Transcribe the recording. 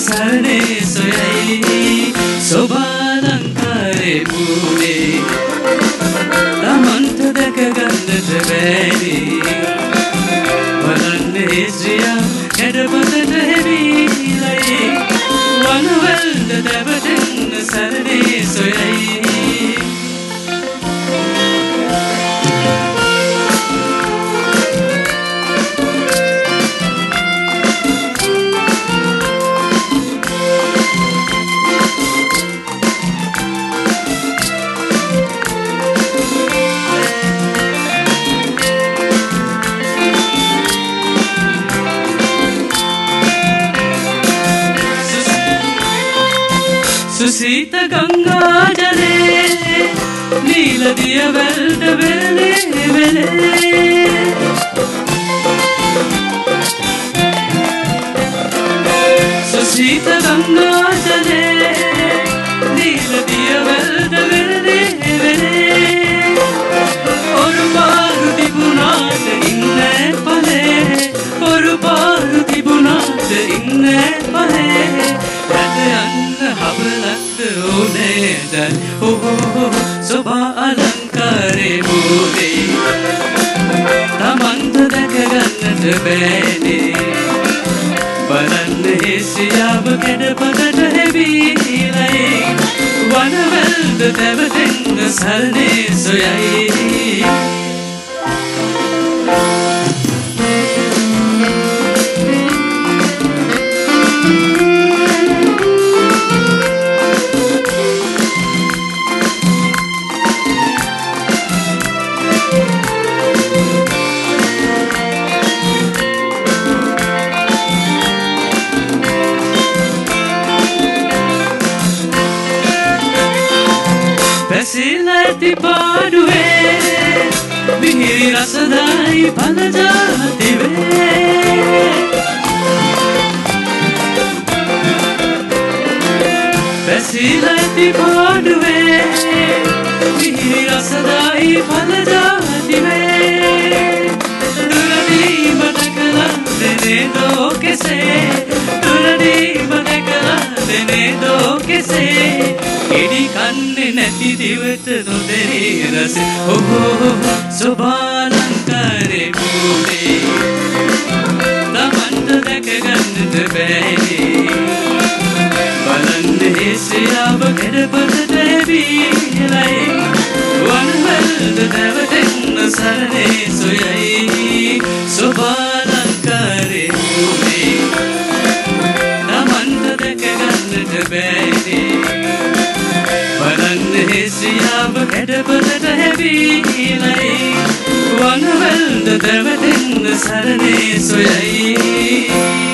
සරණේ සොයයි සොබාලංකාරේ මූනේ තමන්ට දැක ගන්නට බැරි බලන්නේ ශ්‍රියා කැඩපතට හැරිලයි වනවැල්ද දැවටෙන්න සරණේ සොයයි සුසීත ගංගා ජලේ නීල දියවැල්ට වෙලේ වෙලේ සුසීත ගංගා ජලේ නීල දියවැල්ට වෙලේ වෙලේ ඔරු පාරු තිබුණාට ඉන්නේ පලේ ඔරු පාරු තිබුණාට ඉන්නේ පලේ හබලක්ද ඕනේ දැන් සොබා අලංකාරේ මූනේ තමන්ට දැක ගන්නට බෑනේ බලන්නේ සියාව කැඩපතට හැවිලයි වනවැල්ද දැවටෙන්න සරණේ සොයයි පැසිලැති පාඩුවේ මිහිරි රසදායි පලජාති වේ පැසිලැති පාඩුවේ මිහිරි රසදායි පලජාති වේ දුරදීම දැකලා දෙනේදෝ කෙසේ දුරදීම දැකලා දෙනේදෝ කෙසේ ඉඩි කන්නේ නැති දිවට නොදෙරී රසේ සොබාලංකාරේ මූනේ තමන්ට දැක ගන්නට බැහැ බලන්නේ සියාව කැඩපතට හැවිලයි වනවැල්ද දැවටෙන්න සරණේ සොයයි සොබාලංකාරේ මූනේ තමන්ට දැක ගන්නට බැහැ බලන්නේ සියාව කැඩපතට හැවිලයි වනවැල්ද දැවටෙන්න සරණේ සොයයි